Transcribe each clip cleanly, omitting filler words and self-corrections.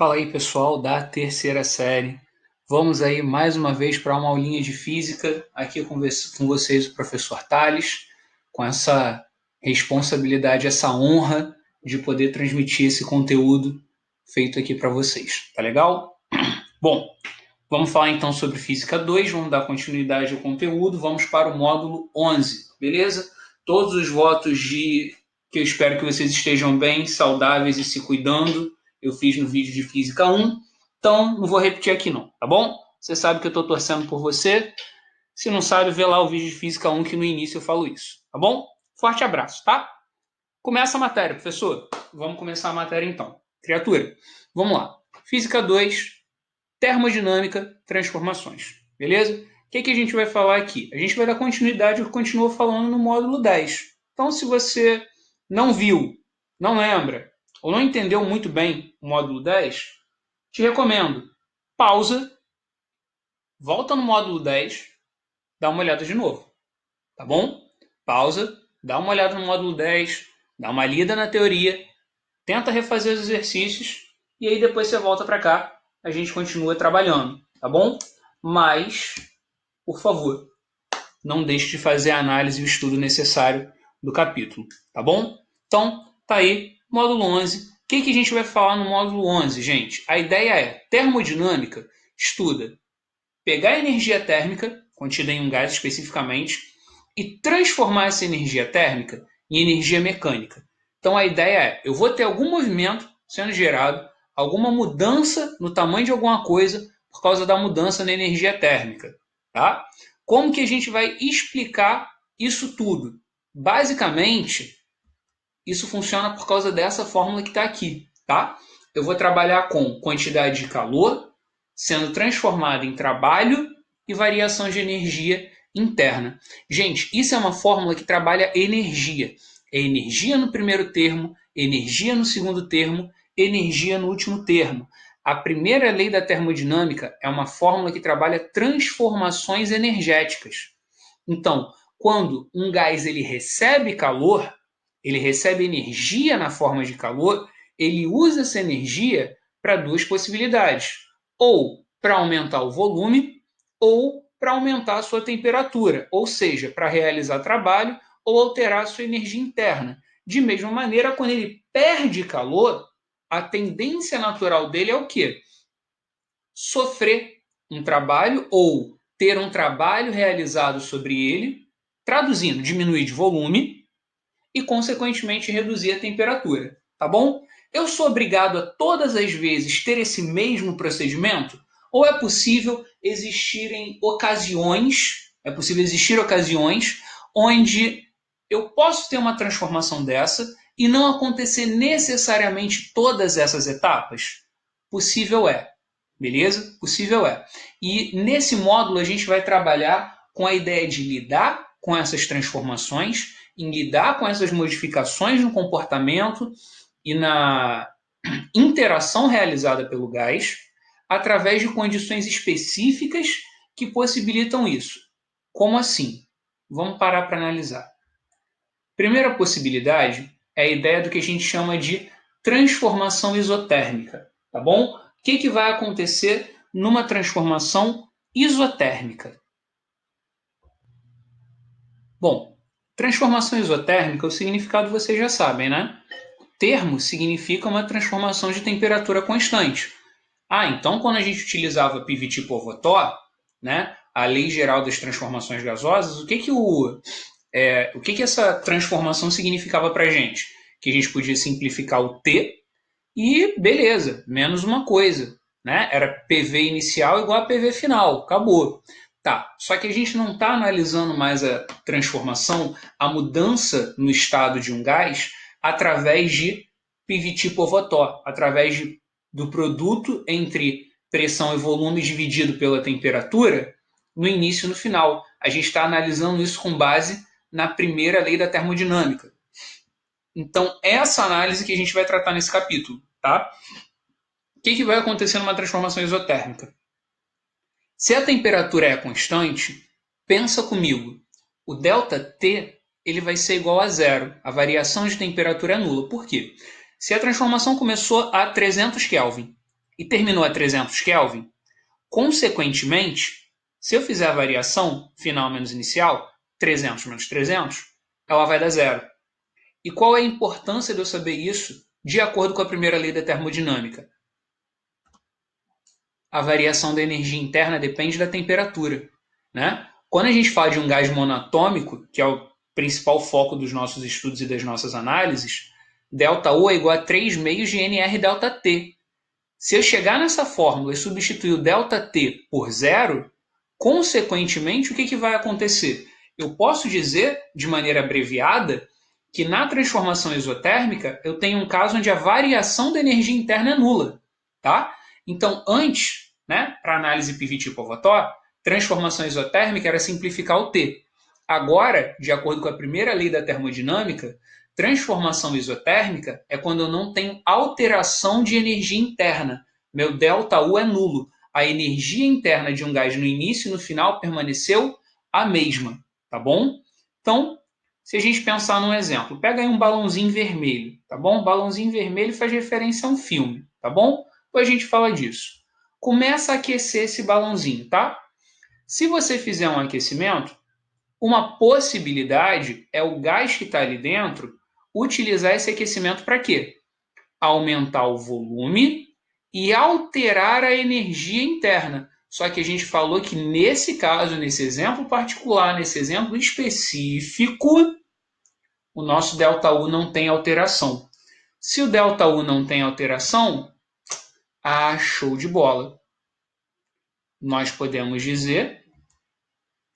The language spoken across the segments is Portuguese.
Fala aí, pessoal da terceira série. Vamos aí mais uma vez para uma aulinha de física aqui com vocês, o professor Tales, com essa responsabilidade, essa honra de poder transmitir esse conteúdo feito aqui para vocês. Tá legal? Bom, vamos falar então sobre Física 2, vamos dar continuidade ao conteúdo, vamos para o módulo 11, beleza? Todos os votos que eu espero que vocês estejam bem, saudáveis e se cuidando, eu fiz no vídeo de Física 1, então não vou repetir aqui não, tá bom? Você sabe que eu estou torcendo por você, se não sabe, vê lá o vídeo de Física 1 que no início eu falo isso, tá bom? Forte abraço, tá? Começa a matéria, professor. Vamos começar a matéria então. Criatura, vamos lá. Física 2, termodinâmica, transformações. Beleza? O que a gente vai falar aqui? A gente vai dar continuidade ao que continua falando no módulo 10. Então, se você não viu, não lembra, ou não entendeu muito bem o módulo 10, te recomendo, pausa, volta no módulo 10, dá uma olhada de novo. Tá bom? Pausa, dá uma olhada no módulo 10, dá uma lida na teoria, tenta refazer os exercícios e aí depois você volta para cá, a gente continua trabalhando, tá bom? Mas, por favor, não deixe de fazer a análise e o estudo necessário do capítulo, tá bom? Então, tá aí, módulo 11. O que a gente vai falar no módulo 11, gente? A ideia é, termodinâmica estuda pegar a energia térmica, contida em um gás especificamente, e transformar essa energia térmica em energia mecânica. Então a ideia é, eu vou ter algum movimento sendo gerado, alguma mudança no tamanho de alguma coisa por causa da mudança na energia térmica, tá? Como que a gente vai explicar isso tudo? Basicamente, isso funciona por causa dessa fórmula que está aqui, tá? Eu vou trabalhar com quantidade de calor sendo transformada em trabalho e variação de energia interna. Gente, isso é uma fórmula que trabalha energia. É energia no primeiro termo, energia no segundo termo, energia no último termo. A primeira lei da termodinâmica é uma fórmula que trabalha transformações energéticas. Então, quando um gás ele recebe calor, ele recebe energia na forma de calor, ele usa essa energia para duas possibilidades: ou para aumentar o volume, ou para aumentar a sua temperatura, ou seja, para realizar trabalho ou alterar a sua energia interna. De mesma maneira, quando ele perde calor, a tendência natural dele é o quê? Sofrer um trabalho ou ter um trabalho realizado sobre ele, traduzindo, diminuir de volume e, consequentemente, reduzir a temperatura. Tá bom? Eu sou obrigado a todas as vezes ter esse mesmo procedimento? Ou é possível existir ocasiões onde eu posso ter uma transformação dessa e não acontecer necessariamente todas essas etapas? Possível é. Beleza? Possível é. E nesse módulo a gente vai trabalhar com a ideia de lidar com essas transformações, em lidar com essas modificações no comportamento e na interação realizada pelo gás, através de condições específicas que possibilitam isso. Como assim? Vamos parar para analisar. Primeira possibilidade é a ideia do que a gente chama de transformação isotérmica, tá bom? O que vai acontecer numa transformação isotérmica? Bom, transformação isotérmica, o significado vocês já sabem, né? O termo significa uma transformação de temperatura constante. Ah, então quando a gente utilizava PVT-Povotó, né, a lei geral das transformações gasosas, o que essa transformação significava para a gente? Que a gente podia simplificar o T e beleza, menos uma coisa. Né? Era PV inicial igual a PV final, acabou. Tá, só que a gente não está analisando mais a transformação, a mudança no estado de um gás através de PVT-Povotó, do produto entre pressão e volume dividido pela temperatura no início e no final. A gente está analisando isso com base na primeira lei da termodinâmica. Então, essa análise que a gente vai tratar nesse capítulo, tá? O que vai acontecer numa transformação isotérmica? Se a temperatura é constante, pensa comigo, o ΔT ele vai ser igual a zero, a variação de temperatura é nula. Por quê? Se a transformação começou a 300 Kelvin e terminou a 300 Kelvin, consequentemente, se eu fizer a variação final menos inicial, 300 menos 300, ela vai dar zero. E qual é a importância de eu saber isso de acordo com a primeira lei da termodinâmica? A variação da energia interna depende da temperatura, né? Quando a gente fala de um gás monatômico, que é o principal foco dos nossos estudos e das nossas análises, ΔU é igual a 3 meios de NR ΔT. Se eu chegar nessa fórmula e substituir o ΔT por zero, consequentemente, o que vai acontecer? Eu posso dizer, de maneira abreviada, que na transformação isotérmica eu tenho um caso onde a variação da energia interna é nula. Tá? Então, antes, né, para análise PV-T-Povató, transformação isotérmica era simplificar o T. Agora, de acordo com a primeira lei da termodinâmica, transformação isotérmica é quando eu não tenho alteração de energia interna. Meu ΔU é nulo. A energia interna de um gás no início e no final permaneceu a mesma, tá bom? Então, se a gente pensar num exemplo, pega aí um balãozinho vermelho, tá bom? O balãozinho vermelho faz referência a um filme, tá bom? Depois a gente fala disso. Começa a aquecer esse balãozinho, tá? Se você fizer um aquecimento, uma possibilidade é o gás que está ali dentro utilizar esse aquecimento para quê? Aumentar o volume e alterar a energia interna. Só que a gente falou que nesse caso, nesse exemplo particular, nesse exemplo específico, o nosso ΔU não tem alteração. Se o ΔU não tem alteração, show de bola. Nós podemos dizer,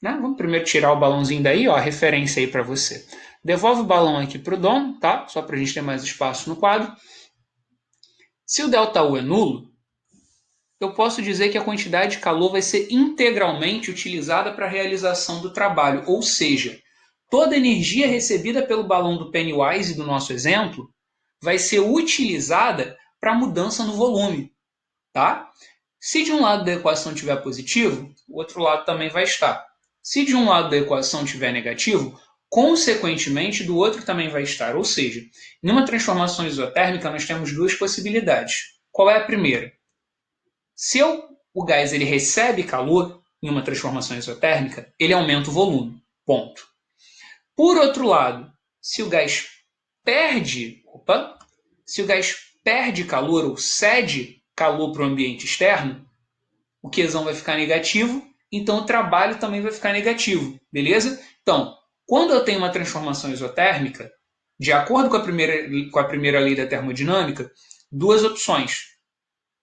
né? Vamos primeiro tirar o balãozinho daí, ó, a referência aí para você. Devolve o balão aqui para o dono, tá? Só para a gente ter mais espaço no quadro. Se o ΔU é nulo, eu posso dizer que a quantidade de calor vai ser integralmente utilizada para a realização do trabalho, ou seja, toda a energia recebida pelo balão do Pennywise do nosso exemplo vai ser utilizada para a mudança no volume, tá? Se de um lado da equação tiver positivo, o outro lado também vai estar. Se de um lado da equação tiver negativo, consequentemente do outro também vai estar. Ou seja, em uma transformação isotérmica nós temos duas possibilidades. Qual é a primeira? Se o gás ele recebe calor em uma transformação isotérmica, ele aumenta o volume. Ponto. Por outro lado, se o gás perde calor ou cede calor para o ambiente externo, o Qzão vai ficar negativo, então o trabalho também vai ficar negativo, beleza? Então, quando eu tenho uma transformação isotérmica, de acordo com a primeira lei da termodinâmica, duas opções.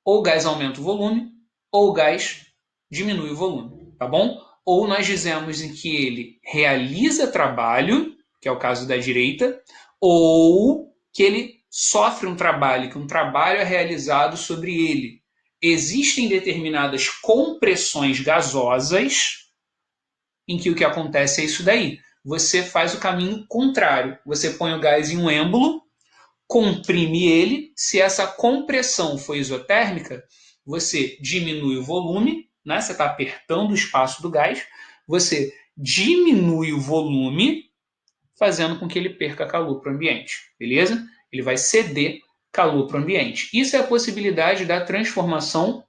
Ou o gás aumenta o volume, ou o gás diminui o volume, tá bom? Ou nós dizemos em que ele realiza trabalho, que é o caso da direita, ou que ele sofre um trabalho, que um trabalho é realizado sobre ele. Existem determinadas compressões gasosas em que o que acontece é isso daí. Você faz o caminho contrário. Você põe o gás em um êmbolo, comprime ele. Se essa compressão for isotérmica, você diminui o volume, né? Você está apertando o espaço do gás, você diminui o volume, fazendo com que ele perca calor para o ambiente, beleza? Ele vai ceder calor para o ambiente. Isso é a possibilidade da transformação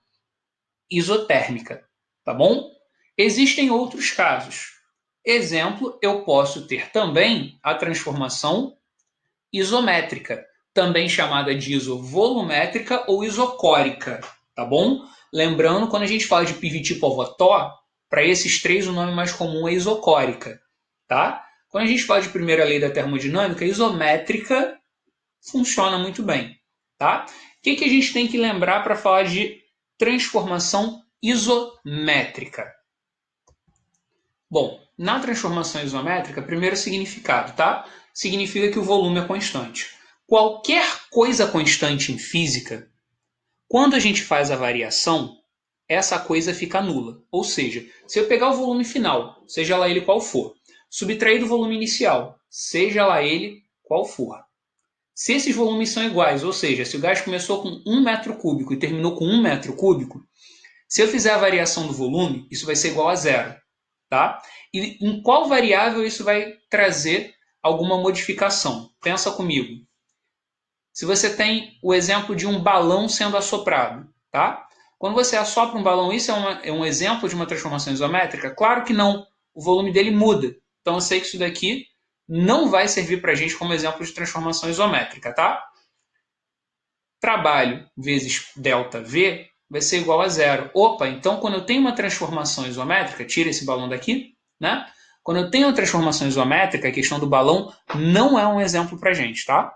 isotérmica, tá bom? Existem outros casos. Exemplo, eu posso ter também a transformação isométrica, também chamada de isovolumétrica ou isocórica, tá bom? Lembrando, quando a gente fala de PV-T-Povató, para esses três o nome mais comum é isocórica, tá? Quando a gente fala de primeira lei da termodinâmica, isométrica funciona muito bem, tá? O que a gente tem que lembrar para falar de transformação isométrica? Bom, na transformação isométrica, primeiro significado, tá? Significa que o volume é constante. Qualquer coisa constante em física, quando a gente faz a variação, essa coisa fica nula. Ou seja, se eu pegar o volume final, seja lá ele qual for, subtrair do volume inicial, seja lá ele qual for, se esses volumes são iguais, ou seja, se o gás começou com 1 metro cúbico e terminou com 1 metro cúbico, se eu fizer a variação do volume, isso vai ser igual a zero. Tá? E em qual variável isso vai trazer alguma modificação? Pensa comigo. Se você tem o exemplo de um balão sendo assoprado, tá? Quando você assopra um balão, isso é um exemplo de uma transformação isométrica? Claro que não. O volume dele muda. Então eu sei que isso daqui não vai servir para a gente como exemplo de transformação isométrica, tá? Trabalho vezes ΔV vai ser igual a zero. Opa, então quando eu tenho uma transformação isométrica, tira esse balão daqui, né? Quando eu tenho uma transformação isométrica, a questão do balão não é um exemplo para a gente, tá?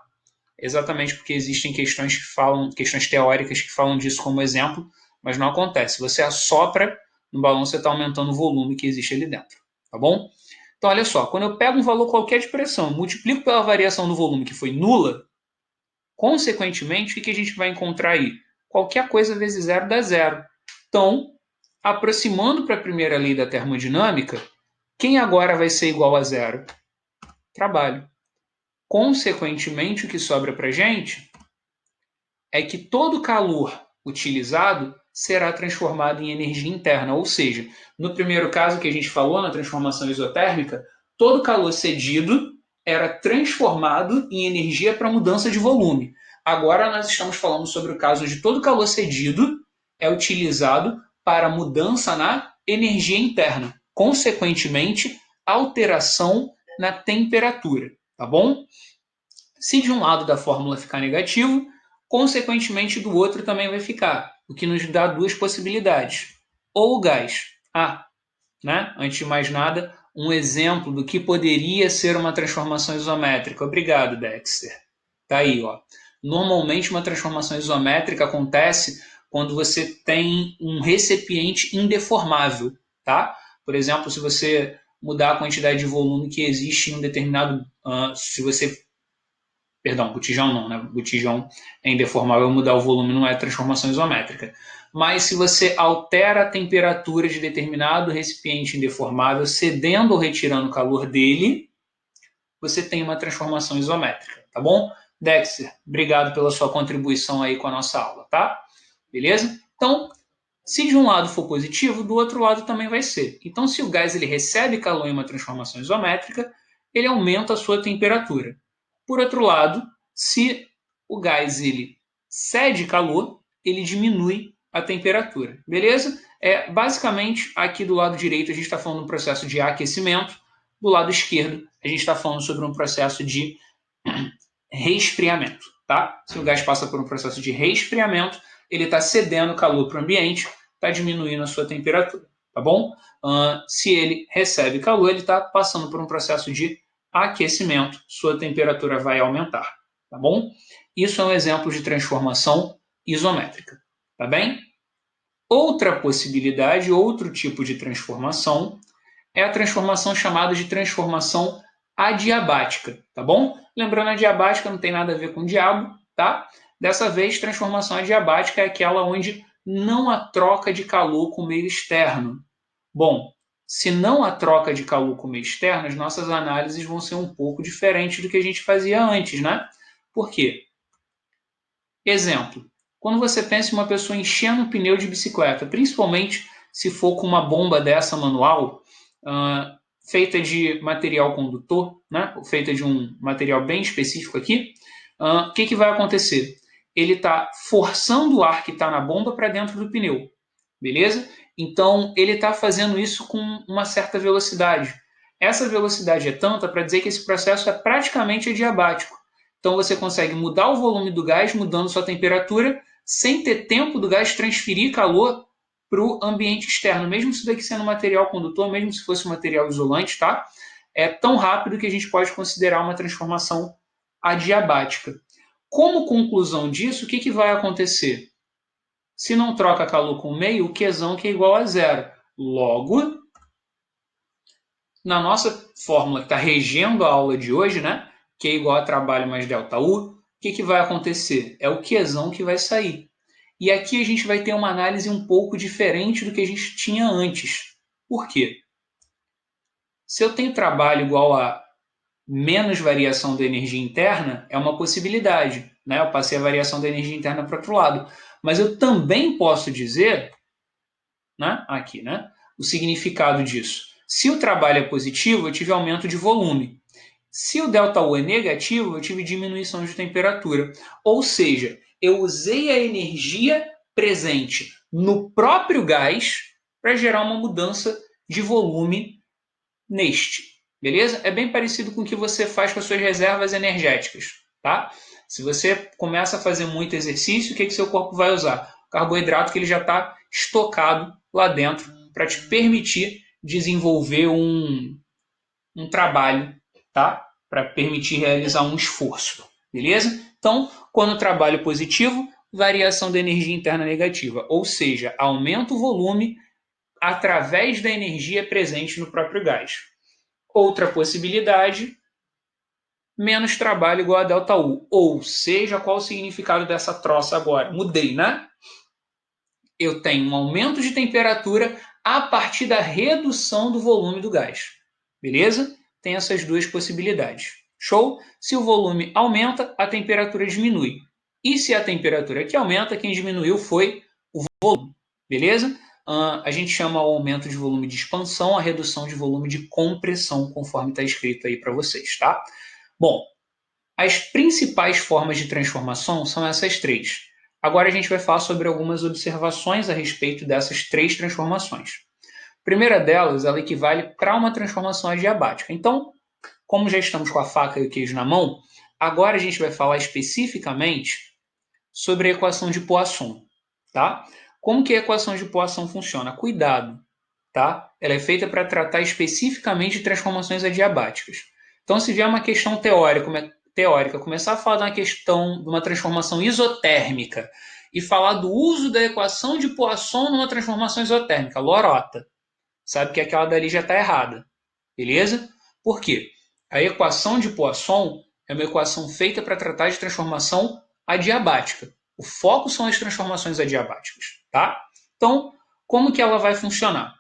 Exatamente porque existem questões que falam, questões teóricas que falam disso como exemplo, mas não acontece. Você assopra no balão, você está aumentando o volume que existe ali dentro, tá bom? Então, olha só, quando eu pego um valor qualquer de pressão, multiplico pela variação do volume que foi nula, consequentemente, o que a gente vai encontrar aí? Qualquer coisa vezes zero dá zero. Então, aproximando para a primeira lei da termodinâmica, quem agora vai ser igual a zero? Trabalho. Consequentemente, o que sobra para a gente é que todo calor utilizado será transformado em energia interna, ou seja, no primeiro caso que a gente falou, na transformação isotérmica, todo calor cedido era transformado em energia para mudança de volume. Agora nós estamos falando sobre o caso de todo calor cedido é utilizado para mudança na energia interna, consequentemente, alteração na temperatura, tá bom? Se de um lado da fórmula ficar negativo, consequentemente do outro também vai ficar, o que nos dá duas possibilidades. Ou o gás. Né? Antes de mais nada, um exemplo do que poderia ser uma transformação isométrica. Obrigado, Dexter. Tá aí, ó. Normalmente uma transformação isométrica acontece quando você tem um recipiente indeformável, tá? Por exemplo, se você mudar a quantidade de volume que existe em um determinado, se você Perdão, botijão não, né? Botijão é indeformável, mudar o volume não é transformação isométrica. Mas se você altera a temperatura de determinado recipiente indeformável, cedendo ou retirando o calor dele, você tem uma transformação isométrica, tá bom? Dexter, obrigado pela sua contribuição aí com a nossa aula, tá? Beleza? Então, se de um lado for positivo, do outro lado também vai ser. Então, se o gás ele recebe calor em uma transformação isométrica, ele aumenta a sua temperatura. Por outro lado, se o gás ele cede calor, ele diminui a temperatura. Beleza? Basicamente, aqui do lado direito a gente está falando de um processo de aquecimento, do lado esquerdo a gente está falando sobre um processo de resfriamento. Tá? Se o gás passa por um processo de resfriamento, ele está cedendo calor para o ambiente, está diminuindo a sua temperatura. Tá bom? Se ele recebe calor, ele está passando por um processo de aquecimento, sua temperatura vai aumentar, tá bom? Isso é um exemplo de transformação isométrica, tá bem? Outra possibilidade, outro tipo de transformação é a transformação chamada de transformação adiabática, tá bom? Lembrando, a adiabática não tem nada a ver com diabo, tá? Dessa vez, transformação adiabática é aquela onde não há troca de calor com o meio externo. Bom, se não há troca de calor com o meio externo, as nossas análises vão ser um pouco diferentes do que a gente fazia antes, né? Por quê? Exemplo, quando você pensa em uma pessoa enchendo um pneu de bicicleta, principalmente se for com uma bomba dessa manual, feita de material condutor, né? Feita de um material bem específico aqui, o que vai acontecer? Ele está forçando o ar que está na bomba para dentro do pneu, beleza? Então, ele está fazendo isso com uma certa velocidade. Essa velocidade é tanta para dizer que esse processo é praticamente adiabático. Então, você consegue mudar o volume do gás, mudando sua temperatura, sem ter tempo do gás transferir calor para o ambiente externo. Mesmo se daqui sendo material condutor, mesmo se fosse um material isolante, tá? É tão rápido que a gente pode considerar uma transformação adiabática. Como conclusão disso, o que vai acontecer? Se não troca calor com o meio, o Qzão que é igual a zero. Logo, na nossa fórmula que está regendo a aula de hoje, né? Q é igual a trabalho mais ΔU, o que vai acontecer? É o Qzão que vai sair. E aqui a gente vai ter uma análise um pouco diferente do que a gente tinha antes. Por quê? Se eu tenho trabalho igual a menos variação da energia interna, é uma possibilidade. Né? Eu passei a variação da energia interna para o outro lado. Mas eu também posso dizer, né? Aqui, né? O significado disso. Se o trabalho é positivo, eu tive aumento de volume. Se o ΔU é negativo, eu tive diminuição de temperatura. Ou seja, eu usei a energia presente no próprio gás para gerar uma mudança de volume neste, beleza? É bem parecido com o que você faz com as suas reservas energéticas, tá? Se você começa a fazer muito exercício, o que seu corpo vai usar? O carboidrato que ele já está estocado lá dentro para te permitir desenvolver um trabalho, tá? Para permitir realizar um esforço, beleza? Então, quando o trabalho é positivo, variação da energia interna negativa, ou seja, aumenta o volume através da energia presente no próprio gás. Outra possibilidade, menos trabalho igual a ΔU. Ou seja, qual o significado dessa troça agora? Mudei, né? Eu tenho um aumento de temperatura a partir da redução do volume do gás. Beleza? Tem essas duas possibilidades. Show? Se o volume aumenta, a temperatura diminui. E se a temperatura aqui aumenta, quem diminuiu foi o volume. Beleza? A gente chama o aumento de volume de expansão, a redução de volume de compressão, conforme está escrito aí para vocês, tá? Bom, as principais formas de transformação são essas três. Agora a gente vai falar sobre algumas observações a respeito dessas três transformações. A primeira delas, ela equivale para uma transformação adiabática. Então, como já estamos com a faca e o queijo na mão, agora a gente vai falar especificamente sobre a equação de Poisson, tá? Como que a equação de Poisson funciona? Cuidado, tá? Ela é feita para tratar especificamente de transformações adiabáticas. Então, se vier uma questão teórica, começar a falar de uma questão de uma transformação isotérmica e falar do uso da equação de Poisson numa transformação isotérmica, lorota, sabe que aquela dali já está errada, beleza? Por quê? A equação de Poisson é uma equação feita para tratar de transformação adiabática. O foco são as transformações adiabáticas, tá? Então, como que ela vai funcionar?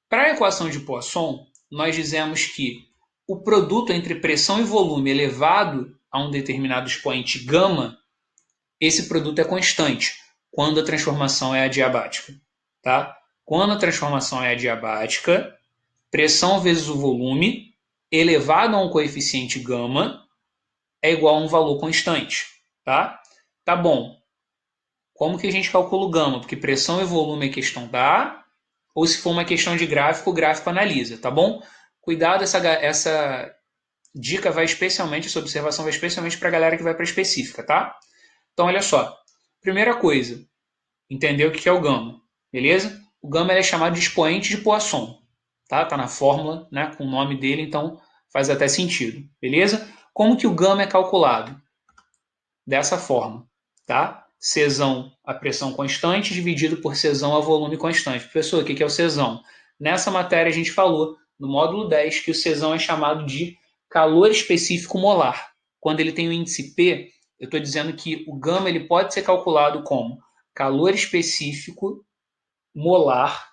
Para a equação de Poisson, nós dizemos que o produto entre pressão e volume elevado a um determinado expoente gama, esse produto é constante quando a transformação é adiabática, tá? Quando a transformação é adiabática, pressão vezes o volume elevado a um coeficiente gama é igual a um valor constante, tá? Tá bom. Como que a gente calcula o gama? Porque pressão e volume é questão da, ou se for uma questão de gráfico, o gráfico analisa, tá bom? Cuidado, essa dica vai especialmente, essa observação vai especialmente para a galera que vai para específica, tá? Então, olha só. Primeira coisa, entender o que é o gama, beleza? O gama é chamado de expoente de Poisson, tá? Tá na fórmula, né, com o nome dele, então faz até sentido, beleza? Como que o gama é calculado? Dessa forma, tá? Czão, a pressão constante, dividido por Czão a volume constante. Professor, o que é o Czão? Nessa matéria a gente falou, no módulo 10, que o Czão é chamado de calor específico molar. Quando ele tem o índice P, eu estou dizendo que o gama ele pode ser calculado como calor específico molar,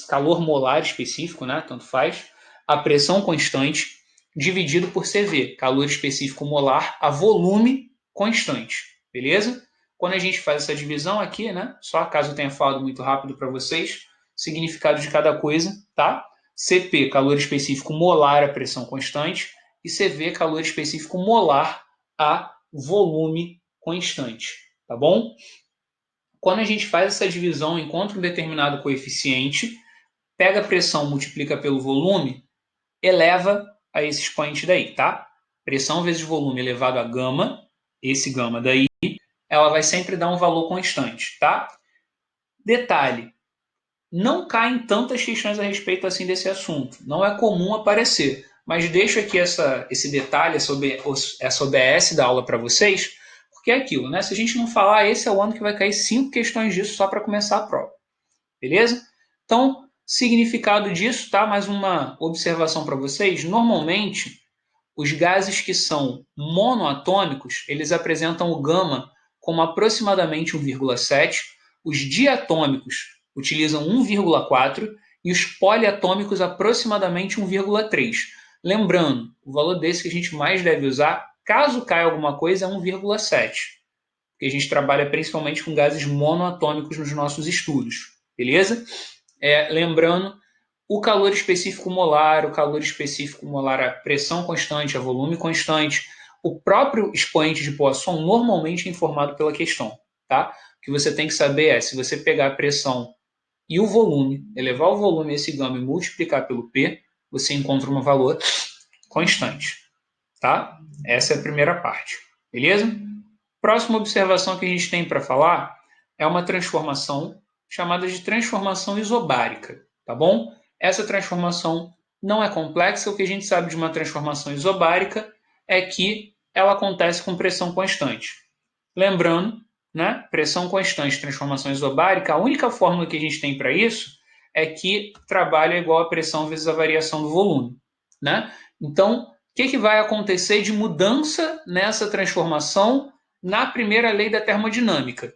calor molar específico, né? Tanto faz, a pressão constante, dividido por CV, calor específico molar a volume constante, beleza? Quando a gente faz essa divisão aqui, né? Só caso eu tenha falado muito rápido para vocês, significado de cada coisa, tá? CP, calor específico molar a pressão constante, e CV, calor específico molar a volume constante, tá bom? Quando a gente faz essa divisão, encontra um determinado coeficiente, pega a pressão, multiplica pelo volume, eleva a esse expoente daí, tá? Pressão vezes volume elevado a gama, esse gama daí, ela vai sempre dar um valor constante, tá? Detalhe, não caem tantas questões a respeito assim desse assunto. Não é comum aparecer, mas deixo aqui esse detalhe, essa OBS da aula para vocês, porque é aquilo, né? Se a gente não falar, esse é o ano que vai cair 5 questões disso só para começar a prova. Beleza? Então, significado disso, tá? Mais uma observação para vocês. Normalmente, os gases que são monoatômicos, eles apresentam o gama como aproximadamente 1,7. Os diatômicos utilizam 1,4 e os poliatômicos aproximadamente 1,3. Lembrando, o valor desse que a gente mais deve usar, caso caia alguma coisa, é 1,7. Porque a gente trabalha principalmente com gases monoatômicos nos nossos estudos. Beleza? Lembrando, o calor específico molar a pressão constante, a volume constante, o próprio expoente de Poisson normalmente é informado pela questão, tá? O que você tem que saber é, se você pegar a pressão e o volume, elevar o volume a esse gama e multiplicar pelo P, você encontra um valor constante, tá? Essa é a primeira parte, beleza? Próxima observação que a gente tem para falar é uma transformação chamada de transformação isobárica, tá bom? Essa transformação não é complexa, o que a gente sabe de uma transformação isobárica é que ela acontece com pressão constante. Lembrando, né, pressão constante, transformação isobárica, a única fórmula que a gente tem para isso é que trabalho é igual a pressão vezes a variação do volume, né? Então, o que vai acontecer de mudança nessa transformação na primeira lei da termodinâmica?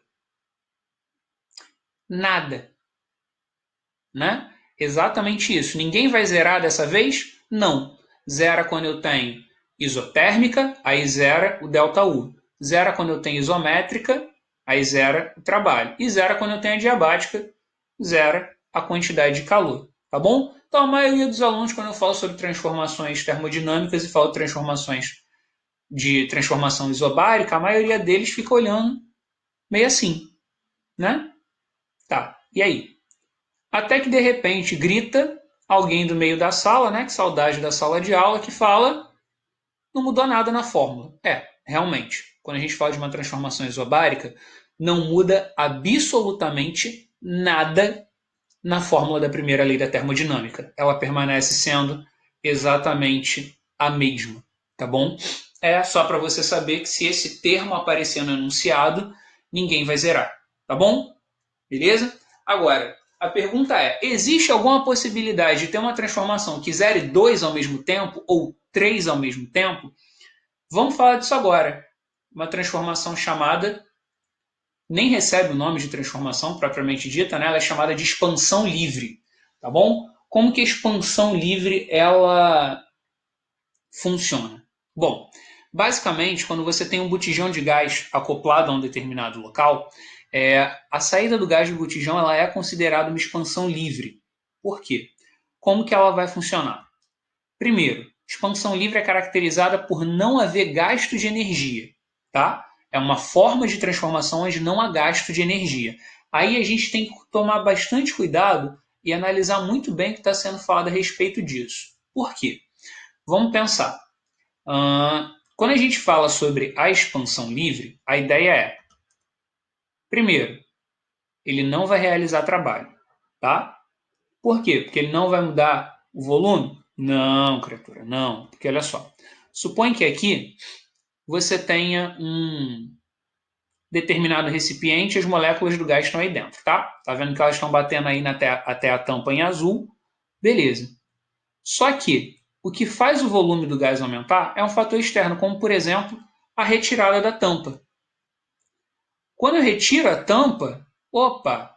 Nada, né? Exatamente isso. Ninguém vai zerar dessa vez? Não. Zera quando eu tenho isotérmica, aí zera o ΔU. Zera quando eu tenho isométrica, aí zera o trabalho. E zera quando eu tenho adiabática, zera a quantidade de calor. Tá bom? Então, a maioria dos alunos, quando eu falo sobre transformações termodinâmicas e falo transformações de transformação isobárica, a maioria deles fica olhando meio assim, né? Tá, e aí? Até que de repente grita alguém do meio da sala, né? Que saudade da sala de aula, que fala: não mudou nada na fórmula. É, realmente, quando a gente fala de uma transformação isobárica, não muda absolutamente nada na fórmula da primeira lei da termodinâmica. Ela permanece sendo exatamente a mesma, tá bom? É só para você saber que se esse termo aparecer no enunciado, ninguém vai zerar, tá bom? Beleza? Agora, a pergunta é: existe alguma possibilidade de ter uma transformação que zere dois ao mesmo tempo ou três ao mesmo tempo? Vamos falar disso agora. Uma transformação chamada, nem recebe o nome de transformação propriamente dita, né? Ela é chamada de expansão livre, tá bom? Como que a expansão livre ela funciona? Bom, basicamente, quando você tem um botijão de gás acoplado a um determinado local, a saída do gás do botijão ela é considerada uma expansão livre. Por quê? Como que ela vai funcionar? Primeiro, expansão livre é caracterizada por não haver gasto de energia, tá? É uma forma de transformação onde não há gasto de energia. Aí a gente tem que tomar bastante cuidado e analisar muito bem o que está sendo falado a respeito disso. Por quê? Vamos pensar. Quando a gente fala sobre a expansão livre, a ideia é, primeiro, ele não vai realizar trabalho, tá? Por quê? Porque ele não vai mudar o volume? Não, criatura, não. Porque olha só, supõe que aqui você tenha um determinado recipiente e as moléculas do gás estão aí dentro, tá? Tá vendo que elas estão batendo aí até a tampa em azul? Beleza. Só que o que faz o volume do gás aumentar é um fator externo, como por exemplo a retirada da tampa. Quando eu retiro a tampa, opa,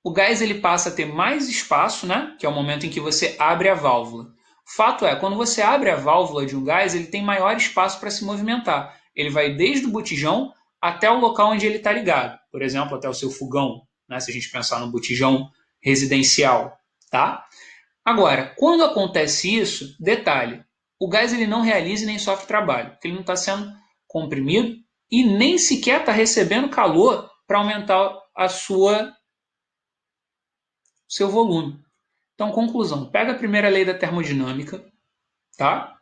o gás ele passa a ter mais espaço, né? Que é o momento em que você abre a válvula. O fato é, quando você abre a válvula de um gás, ele tem maior espaço para se movimentar. Ele vai desde o botijão até o local onde ele está ligado. Por exemplo, até o seu fogão, né? Se a gente pensar no botijão residencial, tá? Agora, quando acontece isso, detalhe, o gás ele não realiza e nem sofre trabalho, porque ele não está sendo comprimido e nem sequer está recebendo calor para aumentar seu volume. Então, conclusão, pega a primeira lei da termodinâmica, tá?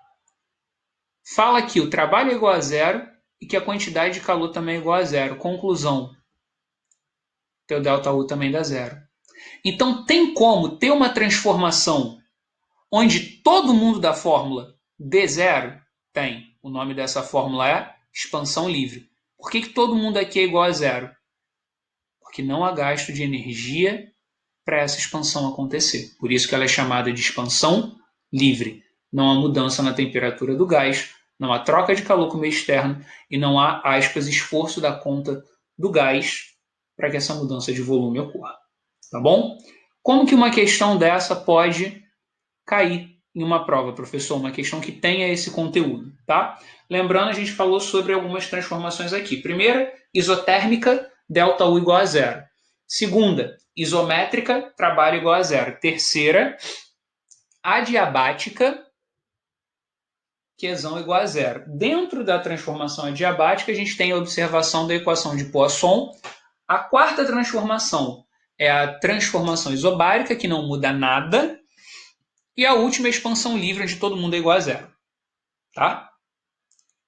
Fala que o trabalho é igual a zero e que a quantidade de calor também é igual a zero. Conclusão, teu ΔU também dá zero. Então, tem como ter uma transformação onde todo mundo da fórmula dê zero? Tem. O nome dessa fórmula é expansão livre. Por que todo mundo aqui é igual a zero? Porque não há gasto de energia para essa expansão acontecer. Por isso que ela é chamada de expansão livre. Não há mudança na temperatura do gás, não há troca de calor com o meio externo e não há, aspas, esforço da conta do gás para que essa mudança de volume ocorra. Tá bom? Como que uma questão dessa pode cair em uma prova, professor? Uma questão que tenha esse conteúdo, tá? Lembrando, a gente falou sobre algumas transformações aqui. Primeira, isotérmica, ΔU igual a zero. Segunda, isométrica, trabalho igual a zero. Terceira, adiabática, Qzão igual a zero. Dentro da transformação adiabática, a gente tem a observação da equação de Poisson. A quarta transformação é a transformação isobárica, que não muda nada. E a última é a expansão livre, onde todo mundo é igual a zero. Tá?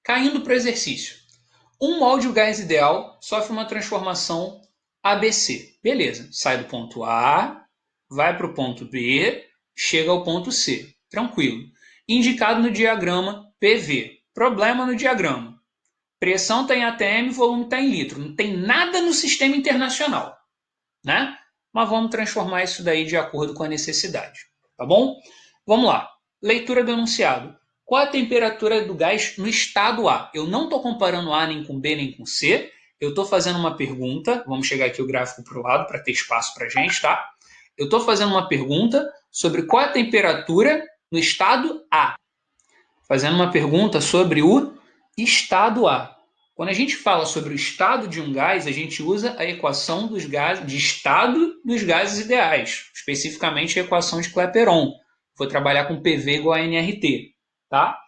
Caindo para o exercício. Um mol de gás ideal sofre uma transformação ABC. Beleza, sai do ponto A, vai para o ponto B, chega ao ponto C. Tranquilo. Indicado no diagrama PV. Problema no diagrama. Pressão está em atm, volume está em litro. Não tem nada no sistema internacional. Né? Mas vamos transformar isso daí de acordo com a necessidade. Tá bom? Vamos lá. Leitura do enunciado. Qual a temperatura do gás no estado A? Eu não estou comparando A nem com B nem com C. Eu estou fazendo uma pergunta. Vamos chegar aqui o gráfico para o lado para ter espaço para a gente, tá? Eu estou fazendo uma pergunta sobre qual a temperatura no estado A. Fazendo uma pergunta sobre o estado A. Quando a gente fala sobre o estado de um gás, a gente usa a equação dos gases, de estado dos gases ideais, especificamente a equação de Clapeyron. Vou trabalhar com PV igual a nRT. Tá?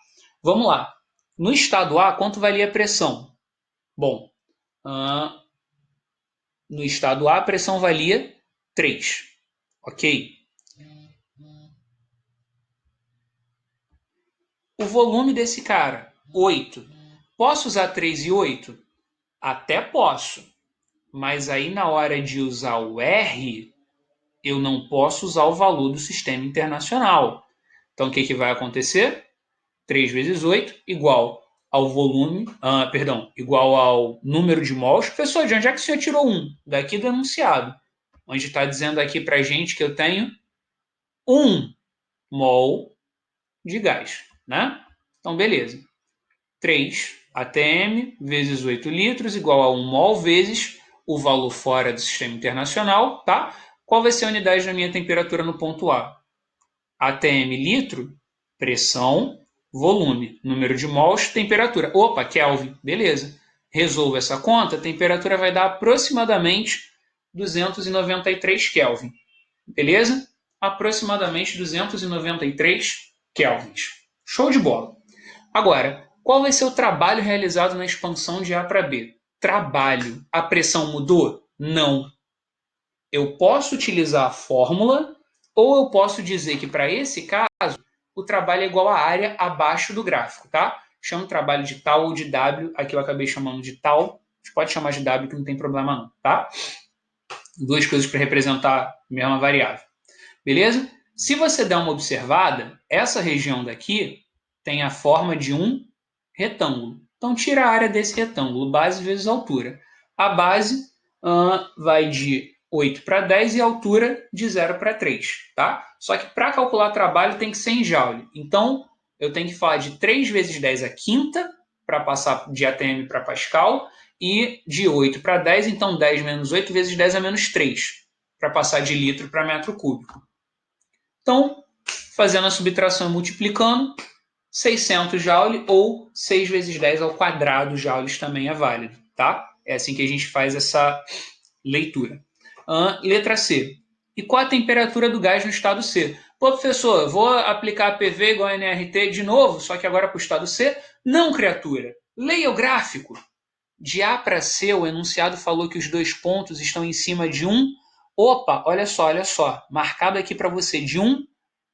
Vamos lá. No estado A, quanto valia a pressão? Bom, no estado A, a pressão valia 3. Ok? O volume desse cara, 8. Posso usar 3 e 8? Até posso. Mas aí na hora de usar o R, eu não posso usar o valor do sistema internacional. Então o que vai acontecer? 3 vezes 8 igual ao volume, igual ao número de mols. Professor, de onde é que o senhor tirou 1? Daqui do enunciado, onde está dizendo aqui para a gente que eu tenho 1 mol de gás. Né? Então, beleza. 3 atm vezes 8 litros igual a 1 mol vezes o valor fora do sistema internacional. Tá? Qual vai ser a unidade da minha temperatura no ponto A? atm litro, pressão, volume, número de mols, temperatura. Opa, Kelvin, beleza. Resolvo essa conta, a temperatura vai dar aproximadamente 293 Kelvin. Beleza? Aproximadamente 293 Kelvins. Show de bola. Agora, qual vai ser o trabalho realizado na expansão de A para B? Trabalho. A pressão mudou? Não. Eu posso utilizar a fórmula ou eu posso dizer que para esse caso o trabalho é igual à área abaixo do gráfico, tá? Chama o trabalho de tal ou de W, aqui eu acabei chamando de tal, a gente pode chamar de W que não tem problema não, tá? Duas coisas para representar a mesma variável. Beleza? Se você der uma observada, essa região daqui tem a forma de um retângulo. Então tira a área desse retângulo, base vezes altura. A base vai de 8 para 10 e a altura de 0 para 3. Tá? Só que para calcular trabalho tem que ser em joule. Então eu tenho que falar de 3 vezes 10 a quinta, para passar de atm para pascal, e de 8 para 10, então 10 menos 8 vezes 10 a menos 3, para passar de litro para metro cúbico. Então, fazendo a subtração e multiplicando, 600 joule ou 6 vezes 10 ao quadrado joules também é válido, tá? É assim que a gente faz essa leitura. Letra C. E qual a temperatura do gás no estado C? Pô, professor, eu vou aplicar PV igual a nRT de novo, só que agora para o estado C? Não, criatura. Leia o gráfico. De A para C, o enunciado falou que os dois pontos estão em cima de um. Opa, olha só. Marcado aqui para você, de um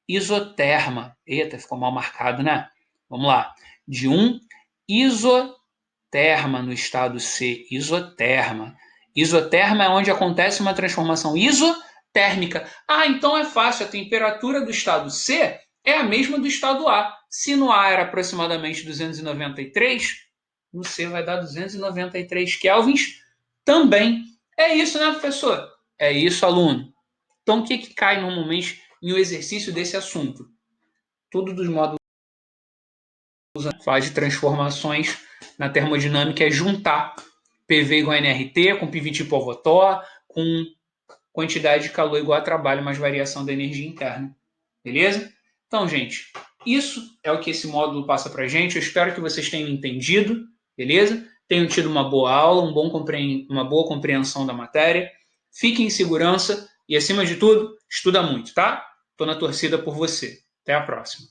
isoterma. Eita, ficou mal marcado, né? Vamos lá. De um isoterma no estado C. Isoterma. Isoterma é onde acontece uma transformação isotérmica. Ah, então é fácil. A temperatura do estado C é a mesma do estado A. Se no A era aproximadamente 293, no C vai dar 293 kelvins também. É isso, né, professor? É isso, aluno. Então, o que cai normalmente em um exercício desse assunto? Tudo dos módulos faz de transformações na termodinâmica é juntar PV igual a nRT com PV tipo Alvotó, com quantidade de calor igual a trabalho mais variação da energia interna. Beleza? Então, gente, isso é o que esse módulo passa para a gente. Eu espero que vocês tenham entendido, beleza? Tenham tido uma boa aula, uma boa compreensão da matéria. Fiquem em segurança e, acima de tudo, estuda muito, tá? Estou na torcida por você. Até a próxima.